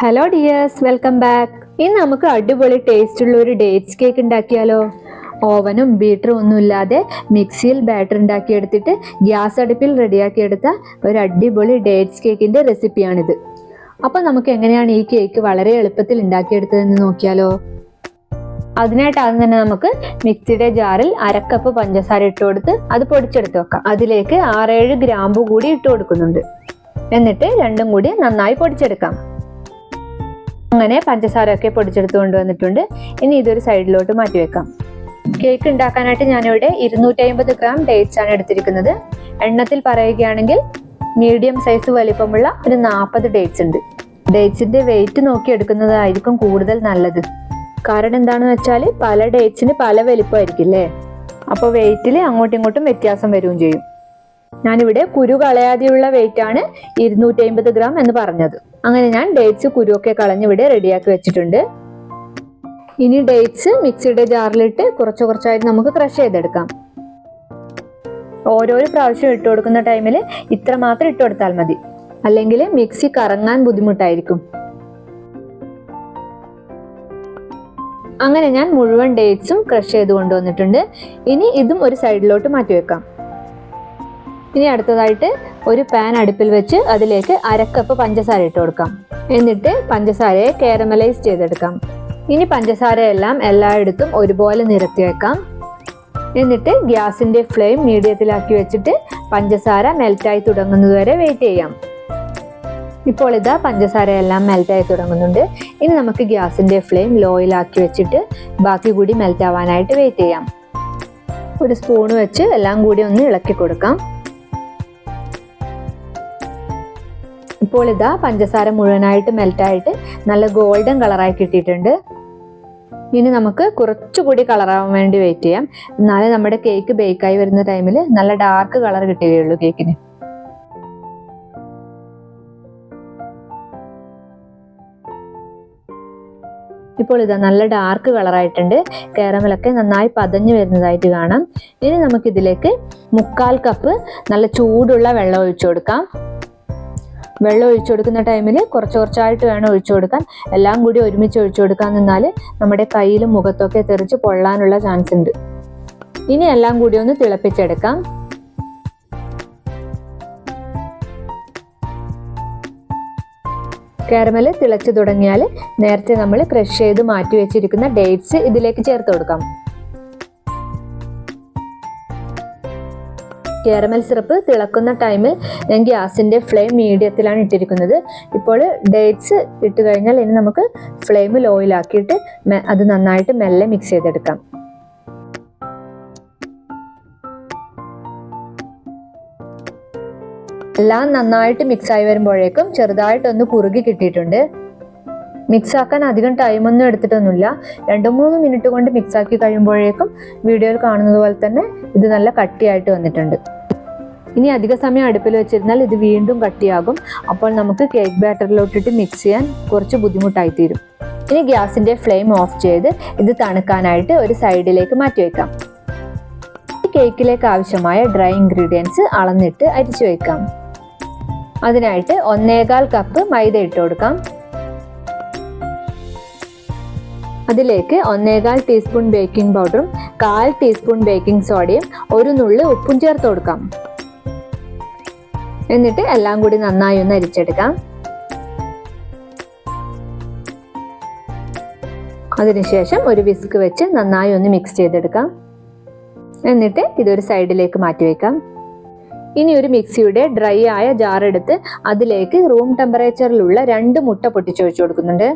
Hello dears, welcome back. ഇന്ന് നമുക്ക് അടിപൊളി ടേസ്റ്റുള്ള ഒരു ഡേറ്റ്സ് കേക്ക് ഉണ്ടാക്കിയാലോ? ഓവനും ബീറ്ററും ഒന്നും ഇല്ലാതെ മിക്സിയിൽ ബാറ്റർ ഉണ്ടാക്കിയെടുത്തിട്ട് ഗ്യാസ് അടുപ്പിൽ റെഡിയാക്കിയെടുത്ത ഒരു അടിപൊളി ഡേറ്റ്സ് കേക്കിന്റെ റെസിപ്പിയാണിത്. അപ്പോൾ നമുക്ക് എങ്ങനെയാണ് ഈ കേക്ക് വളരെ എളുപ്പത്തിൽ ഉണ്ടാക്കിയെടുത്തതെന്ന് നോക്കിയാലോ? അതിനായിട്ട് ആദ്യം തന്നെ നമുക്ക് മിക്സിയുടെ ജാറിൽ 1/2 കപ്പ് പഞ്ചസാര ഇട്ട് കൊടുത്ത് അത് പൊടിച്ചെടുത്ത് വെക്കാം. അതിലേക്ക് 6-7 ഗ്രാമ്പു കൂടി ഇട്ട് കൊടുക്കുന്നുണ്ട്. എന്നിട്ട് രണ്ടും കൂടി നന്നായി പൊടിച്ചെടുക്കാം. അങ്ങനെ പഞ്ചസാര ഒക്കെ പൊടിച്ചെടുത്ത് കൊണ്ടുവന്നിട്ടുണ്ട്. ഇനി ഇതൊരു സൈഡിലോട്ട് മാറ്റി വെക്കാം. കേക്ക് ഉണ്ടാക്കാനായിട്ട് ഞാനിവിടെ 250 ഗ്രാം ഡേറ്റ്സ് ആണ് എടുത്തിരിക്കുന്നത്. എണ്ണത്തിൽ പറയുകയാണെങ്കിൽ മീഡിയം സൈസ് വലിപ്പമുള്ള ഒരു 40 ഡേറ്റ്സ് ഉണ്ട്. ഡേറ്റ്സിന്റെ വെയിറ്റ് നോക്കി എടുക്കുന്നതായിരിക്കും കൂടുതൽ നല്ലത്. കാരണം എന്താണെന്ന് വെച്ചാൽ പല ഡേറ്റ്സിന് പല വലിപ്പമായിരിക്കില്ലേ, അപ്പോൾ വെയിറ്റിൽ അങ്ങോട്ടും ഇങ്ങോട്ടും വ്യത്യാസം വരികയും ചെയ്യും. ഞാനിവിടെ കുരു കളയാതെയുള്ള വെയിറ്റ് ആണ് 250 ഗ്രാം എന്ന് പറഞ്ഞത്. അങ്ങനെ ഞാൻ ഡേറ്റ്സ് കുരുവൊക്കെ കളഞ്ഞിവിടെ റെഡിയാക്കി വെച്ചിട്ടുണ്ട്. ഇനി ഡേറ്റ്സ് മിക്സിയുടെ ജാറിലിട്ട് കുറച്ചായിട്ട് നമുക്ക് ക്രഷ് ചെയ്തെടുക്കാം. ഓരോരോ പ്രാവശ്യം ഇട്ട് കൊടുക്കുന്ന ടൈമിൽ ഇത്ര മാത്രം ഇട്ട് കൊടുത്താൽ മതി, അല്ലെങ്കിൽ മിക്സി കറങ്ങാൻ ബുദ്ധിമുട്ടായിരിക്കും. അങ്ങനെ ഞാൻ മുഴുവൻ ഡേറ്റ്സും ക്രഷ് ചെയ്ത് കൊണ്ടുവന്നിട്ടുണ്ട്. ഇനി ഇതും ഒരു സൈഡിലോട്ട് മാറ്റി വെക്കാം. ഇനി അടുത്തതായിട്ട് ഒരു പാൻ അടുപ്പിൽ വെച്ച് അതിലേക്ക് 1/2 കപ്പ് പഞ്ചസാര ഇട്ട് കൊടുക്കാം. എന്നിട്ട് പഞ്ചസാരയെ കാരമലൈസ് ചെയ്തെടുക്കാം. ഇനി പഞ്ചസാരയെല്ലാം എല്ലായിടത്തും ഒരുപോലെ നിരത്തി വെക്കാം. എന്നിട്ട് ഗ്യാസിന്റെ ഫ്ലെയിം മീഡിയത്തിലാക്കി വെച്ചിട്ട് പഞ്ചസാര മെൽറ്റായി തുടങ്ങുന്നതുവരെ വെയിറ്റ് ചെയ്യാം. ഇപ്പോൾ ഇതാ പഞ്ചസാരയെല്ലാം മെൽറ്റായി തുടങ്ങുന്നുണ്ട്. ഇനി നമുക്ക് ഗ്യാസിന്റെ ഫ്ലെയിം ലോയിലാക്കി വെച്ചിട്ട് ബാക്കി കൂടി മെൽറ്റ് ആവാനായിട്ട് വെയിറ്റ് ചെയ്യാം. ഒരു സ്പൂൺ വെച്ച് എല്ലാം കൂടി ഒന്ന് ഇളക്കി കൊടുക്കാം. ഇപ്പോൾ ഇതാ പഞ്ചസാര മുഴുവനായിട്ട് മെൽറ്റായിട്ട് നല്ല ഗോൾഡൻ കളറായി കിട്ടിയിട്ടുണ്ട്. ഇനി നമുക്ക് കുറച്ചുകൂടി കളറാവാൻ വേണ്ടി വെയിറ്റ് ചെയ്യാം. എന്നാലേ നമ്മുടെ കേക്ക് ബേക്കായി വരുന്ന ടൈമിൽ നല്ല ഡാർക്ക് കളർ കിട്ടുകയുള്ളൂ കേക്കിന്. ഇപ്പോൾ ഇതാ നല്ല ഡാർക്ക് കളറായിട്ടുണ്ട്. കാരമലൊക്കെ നന്നായി പതഞ്ഞു വരുന്നതായിട്ട് കാണാം. ഇനി നമുക്കിതിലേക്ക് 1/4 കപ്പ് നല്ല ചൂടുള്ള വെള്ളം ഒഴിച്ചു കൊടുക്കാം. വെള്ളം ഒഴിച്ചു കൊടുക്കുന്ന ടൈമിൽ കുറച്ചായിട്ട് വേണം ഒഴിച്ചു കൊടുക്കാൻ. എല്ലാം കൂടി ഒരുമിച്ച് ഒഴിച്ചു കൊടുക്കാൻ നിന്നാൽ നമ്മുടെ കയ്യിലും മുഖത്തൊക്കെ തെറിച്ച് പൊള്ളാനുള്ള ചാൻസ് ഉണ്ട്. ഇനി എല്ലാം കൂടി ഒന്ന് തിളപ്പിച്ചെടുക്കാം. കാരമൽ തിളച്ചു തുടങ്ങിയാൽ നേരത്തെ നമ്മൾ ക്രഷ് ചെയ്ത് മാറ്റി വെച്ചിരിക്കുന്ന ഡേറ്റ്സ് ഇതിലേക്ക് ചേർത്ത് കൊടുക്കാം. കാരമൽ സിറപ്പ് തിളക്കുന്ന ടൈമിൽ ഞാൻ ഗ്യാസിന്റെ ഫ്ലെയിം മീഡിയത്തിലാണ് ഇട്ടിരിക്കുന്നത്. ഇപ്പോൾ ഡേറ്റ്സ് ഇട്ട് കഴിഞ്ഞാൽ ഇനി നമുക്ക് ഫ്ലെയിം ലോയിലാക്കിയിട്ട് അത് നന്നായിട്ട് മെല്ലെ മിക്സ് ചെയ്തെടുക്കാം. എല്ലാം നന്നായിട്ട് മിക്സ് ആയി വരുമ്പോഴേക്കും ചെറുതായിട്ടൊന്ന് കുറുകി കിട്ടിയിട്ടുണ്ട്. മിക്സ് ആക്കാൻ അധികം ടൈമൊന്നും എടുത്തിട്ടൊന്നുമില്ല. 2-3 മിനിറ്റ് കൊണ്ട് മിക്സ് ആക്കി കഴിയുമ്പോഴേക്കും വീഡിയോയിൽ കാണുന്നത് പോലെ തന്നെ ഇത് നല്ല കട്ടിയായിട്ട് വന്നിട്ടുണ്ട്. ഇനി അധിക സമയം അടുപ്പിൽ വെച്ചിരുന്നാൽ ഇത് വീണ്ടും കട്ടിയാകും. അപ്പോൾ നമുക്ക് കേക്ക് ബാറ്ററിലോട്ടിട്ട് മിക്സ് ചെയ്യാൻ കുറച്ച് ബുദ്ധിമുട്ടായിത്തീരും. ഇനി ഗ്യാസിന്റെ ഫ്ലെയിം ഓഫ് ചെയ്ത് ഇത് തണുക്കാനായിട്ട് ഒരു സൈഡിലേക്ക് മാറ്റി വെക്കാം. കേക്കിലേക്ക് ആവശ്യമായ ഡ്രൈ ഇൻഗ്രീഡിയൻസ് അളന്നിട്ട് അരിച്ചു വെക്കാം. അതിനായിട്ട് 1/4 കപ്പ് മൈദ ഇട്ട് കൊടുക്കാം. അതിലേക്ക് 1/4 ടീസ്പൂൺ ബേക്കിംഗ് പൗഡറും 1/4 ടീസ്പൂൺ ബേക്കിംഗ് സോഡയും 1 നുള്ള് ഉപ്പും ചേർത്ത് കൊടുക്കാം. എന്നിട്ട് എല്ലാം കൂടി നന്നായി ഒന്ന് അരിച്ചെടുക്കാം. അതിനുശേഷം ഒരു വിസ്ക് വെച്ച് നന്നായി ഒന്ന് മിക്സ് ചെയ്തെടുക്കാം. എന്നിട്ട് ഇതൊരു സൈഡിലേക്ക് മാറ്റി വെക്കാം. ഇനി ഒരു മിക്സിയുടെ ഡ്രൈ ആയ ജാർ എടുത്ത് അതിലേക്ക് റൂം ടെമ്പറേച്ചറിലുള്ള 2 മുട്ട പൊട്ടിച്ചൊഴിച്ചു കൊടുക്കുന്നുണ്ട്.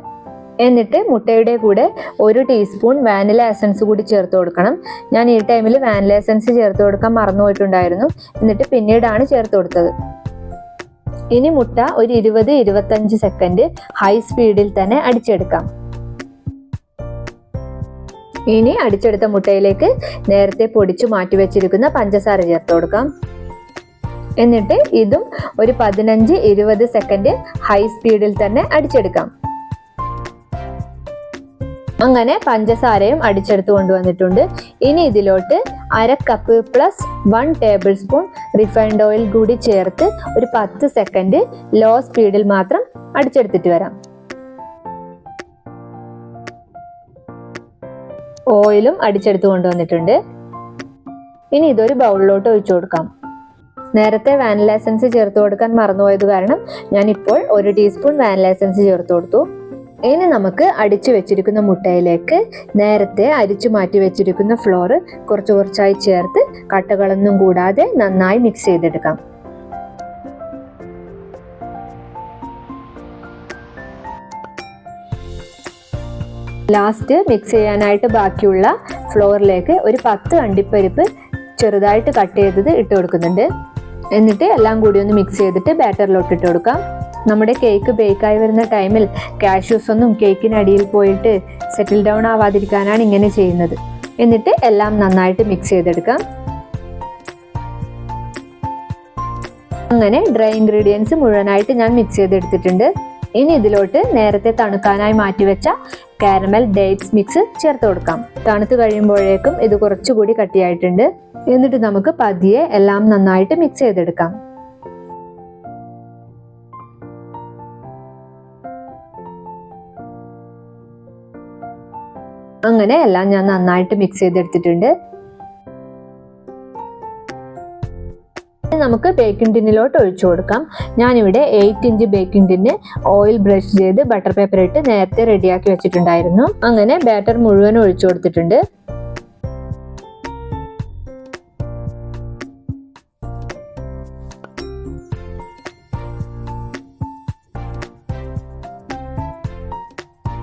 എന്നിട്ട് മുട്ടയുടെ കൂടെ 1 ടീസ്പൂൺ വാനില എസൻസ് കൂടി ചേർത്ത് കൊടുക്കണം. ഞാൻ ഈ ടൈമിൽ വാനില എസൻസ് ചേർത്ത് കൊടുക്കാൻ മറന്നുപോയിട്ടുണ്ടായിരുന്നു. എന്നിട്ട് പിന്നീടാണ് ചേർത്ത് കൊടുത്തത്. ഇനി മുട്ട ഒരു 20-25 സെക്കൻഡ് ഹൈ സ്പീഡിൽ തന്നെ അടിച്ചെടുക്കാം. ഇനി അടിച്ചെടുത്ത മുട്ടയിലേക്ക് നേരത്തെ പൊടിച്ചു മാറ്റി വെച്ചിരിക്കുന്ന പഞ്ചസാര ചേർത്ത് കൊടുക്കാം. എന്നിട്ട് ഇതും ഒരു 15-20 സെക്കൻഡ് ഹൈ സ്പീഡിൽ തന്നെ അടിച്ചെടുക്കാം. അങ്ങനെ പഞ്ചസാരയും അടിച്ചെടുത്ത് കൊണ്ടുവന്നിട്ടുണ്ട്. ഇനി ഇതിലോട്ട് 1/2 cup plus 1 table spoon refined oil കൂടി ചേർത്ത് ഒരു 10 സെക്കൻഡ് ലോ സ്പീഡിൽ മാത്രം അടിച്ചെടുത്തിട്ട് വരാം. ഓയിലും അടിച്ചെടുത്ത് കൊണ്ടുവന്നിട്ടുണ്ട്. ഇനി ഇതൊരു ബൗളിലോട്ട് ഒഴിച്ചു കൊടുക്കാം. നേരത്തെ വാനില എസൻസ് ചേർത്ത് കൊടുക്കാൻ മറന്നുപോയത് കാരണം ഞാൻ ഇപ്പോൾ 1 ടീസ്പൂൺ വാനില എസൻസ് ചേർത്ത് കൊടുത്തു. ഇനി നമുക്ക് അടിച്ചു വെച്ചിരിക്കുന്ന മുട്ടയിലേക്ക് നേരത്തെ അരിച്ചു മാറ്റി വെച്ചിരിക്കുന്ന ഫ്ലോർ കുറച്ച് കുറച്ചായി ചേർത്ത് കട്ടകളൊന്നും കൂടാതെ നന്നായി മിക്സ് ചെയ്തെടുക്കാം. ലാസ്റ്റ് മിക്സ് ചെയ്യാനായിട്ട് ബാക്കിയുള്ള ഫ്ലോറിലേക്ക് ഒരു 10 അണ്ടിപ്പരിപ്പ് ചെറുതായിട്ട് കട്ട് ചെയ്തത് ഇട്ട് കൊടുക്കുന്നുണ്ട്. എന്നിട്ട് എല്ലാം കൂടി ഒന്ന് മിക്സ് ചെയ്തിട്ട് ബാറ്ററിലോട്ട് ഇട്ട് കൊടുക്കാം. നമ്മുടെ കേക്ക് ബേക്കായി വരുന്ന ടൈമിൽ കാഷ്യൂസ് ഒന്നും കേക്കിനടിയിൽ പോയിട്ട് സെറ്റിൽ ഡൗൺ ആവാതിരിക്കാനാണ് ഇങ്ങനെ ചെയ്യുന്നത്. എന്നിട്ട് എല്ലാം നന്നായിട്ട് മിക്സ് ചെയ്തെടുക്കാം. അങ്ങനെ ഡ്രൈ ഇൻഗ്രീഡിയൻസ് മുഴുവനായിട്ട് ഞാൻ മിക്സ് ചെയ്തെടുത്തിട്ടുണ്ട്. ഇനി ഇതിലോട്ട് നേരത്തെ തണുക്കാനായി മാറ്റിവെച്ച കാരമൽ ഡേറ്റ്സ് മിക്സ് ചേർത്ത് കൊടുക്കാം. തണുത്ത് കഴിയുമ്പോഴേക്കും ഇത് കുറച്ചുകൂടി കട്ടിയായിട്ടുണ്ട്. എന്നിട്ട് നമുക്ക് പതിയെ എല്ലാം നന്നായിട്ട് മിക്സ് ചെയ്തെടുക്കാം. അങ്ങനെ എല്ലാം ഞാൻ നന്നായിട്ട് മിക്സ് ചെയ്തെടുത്തിട്ടുണ്ട്. നമുക്ക് ബേക്കിംഗ് ടിന്നിലോട്ട് ഒഴിച്ചു കൊടുക്കാം. ഞാനിവിടെ 8 inch baking tin oil brush ചെയ്ത് ബട്ടർ പേപ്പർ ഇട്ട് നേരത്തെ റെഡിയാക്കി വെച്ചിട്ടുണ്ടായിരുന്നു. അങ്ങനെ ബാറ്റർ മുഴുവൻ ഒഴിച്ചു കൊടുത്തിട്ടുണ്ട്.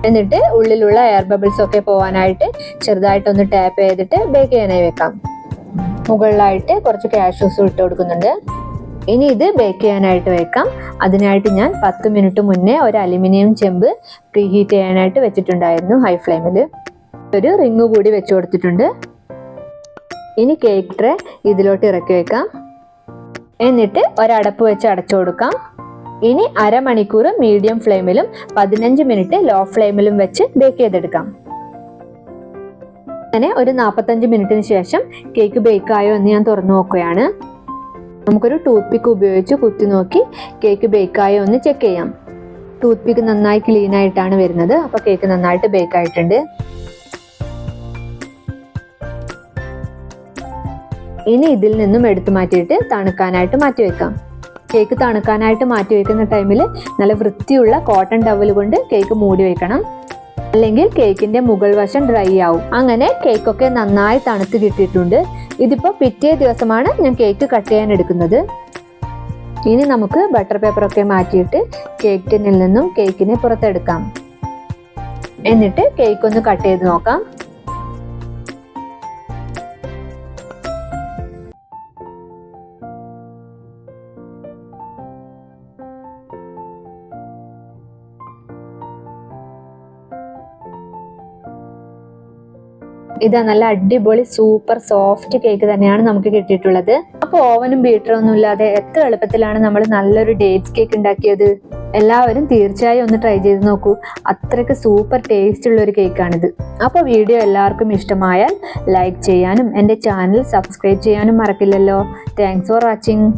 എന്നിട്ട് ഉള്ളിലുള്ള എയർ ബബിൾസ് ഒക്കെ പോവാനായിട്ട് ചെറുതായിട്ടൊന്ന് ടാപ്പ് ചെയ്തിട്ട് ബേക്ക് ചെയ്യാനായി വെക്കാം. മുകളിലായിട്ട് കുറച്ച് കാഷ്യൂസ് ഇട്ട് കൊടുക്കുന്നുണ്ട്. ഇനി ഇത് ബേക്ക് ചെയ്യാനായിട്ട് വെക്കാം. അതിനായിട്ട് ഞാൻ 10 മിനിറ്റ് മുന്നേ ഒരു അലുമിനിയം ചെമ്പ് പ്രീഹീറ്റ് ചെയ്യാനായിട്ട് വെച്ചിട്ടുണ്ടായിരുന്നു ഹൈ ഫ്ലെയിമിൽ. ഒരു റിങ് കൂടി വെച്ചു കൊടുത്തിട്ടുണ്ട്. ഇനി കേക്ക് ട്രേ ഇതിലോട്ട് ഇറക്കി വെക്കാം. എന്നിട്ട് ഒരടപ്പ് വെച്ച് അടച്ചു കൊടുക്കാം. ഇനി അരമണിക്കൂർ മീഡിയം ഫ്ലെയിമിലും 15 മിനിറ്റ് ലോ ഫ്ലെയിമിലും വെച്ച് ബേക്ക് ചെയ്തെടുക്കാം. അങ്ങനെ ഒരു 45 മിനിറ്റിന് ശേഷം കേക്ക് ബേക്കായോ എന്ന് ഞാൻ തുറന്നു നോക്കുകയാണ്. നമുക്കൊരു ടൂത്ത് പിക്ക് ഉപയോഗിച്ച് കുത്തി നോക്കി കേക്ക് ബേക്കായോ എന്ന് ചെക്ക് ചെയ്യാം. ടൂത്ത് പിക്ക് നന്നായി ക്ലീൻ ആയിട്ടാണ് വരുന്നത്. അപ്പോൾ കേക്ക് നന്നായിട്ട് ബേക്ക് ആയിട്ടുണ്ട്. ഇനി ഇതിൽ നിന്നും എടുത്തു മാറ്റിയിട്ട് തണുക്കാനായിട്ട് മാറ്റി വെക്കാം. കേക്ക് തണുക്കാനായിട്ട് മാറ്റി വെക്കുന്ന ടൈമിൽ നല്ല വൃത്തിയുള്ള കോട്ടൺ ടവൽ കൊണ്ട് കേക്ക് മൂടി വെക്കണം. അല്ലെങ്കിൽ കേക്കിന്റെ മുകൾ വശം ഡ്രൈ ആവും. അങ്ങനെ കേക്കൊക്കെ നന്നായി തണുത്ത് കിട്ടിയിട്ടുണ്ട്. ഇതിപ്പോ പിറ്റേ ദിവസമാണ് ഞാൻ കേക്ക് കട്ട് ചെയ്യാൻ എടുക്കുന്നത്. ഇനി നമുക്ക് ബട്ടർ പേപ്പറൊക്കെ മാറ്റിയിട്ട് കേക്ക് ടിന്നിൽ നിന്നും കേക്കിനെ പുറത്തെടുക്കാം. എന്നിട്ട് കേക്ക് ഒന്ന് കട്ട് ചെയ്ത് നോക്കാം. ഇതാ നല്ല അടിപൊളി സൂപ്പർ സോഫ്റ്റ് കേക്ക് തന്നെയാണ് നമുക്ക് കിട്ടിയിട്ടുള്ളത്. അപ്പോൾ ഓവനും ബീറ്ററും ഒന്നും ഇല്ലാതെ എത്ര എളുപ്പത്തിലാണ് നമ്മൾ നല്ലൊരു ഡേറ്റ്സ് കേക്ക് ഉണ്ടാക്കിയത്. എല്ലാവരും തീർച്ചയായും ഒന്ന് ട്രൈ ചെയ്ത് നോക്കൂ. അത്രയ്ക്ക് സൂപ്പർ ടേസ്റ്റ് ഉള്ള ഒരു കേക്കാണിത്. അപ്പോൾ വീഡിയോ എല്ലാവർക്കും ഇഷ്ടമായാൽ ലൈക്ക് ചെയ്യാനും എൻ്റെ ചാനൽ സബ്സ്ക്രൈബ് ചെയ്യാനും മറക്കില്ലല്ലോ. Thanks for watching.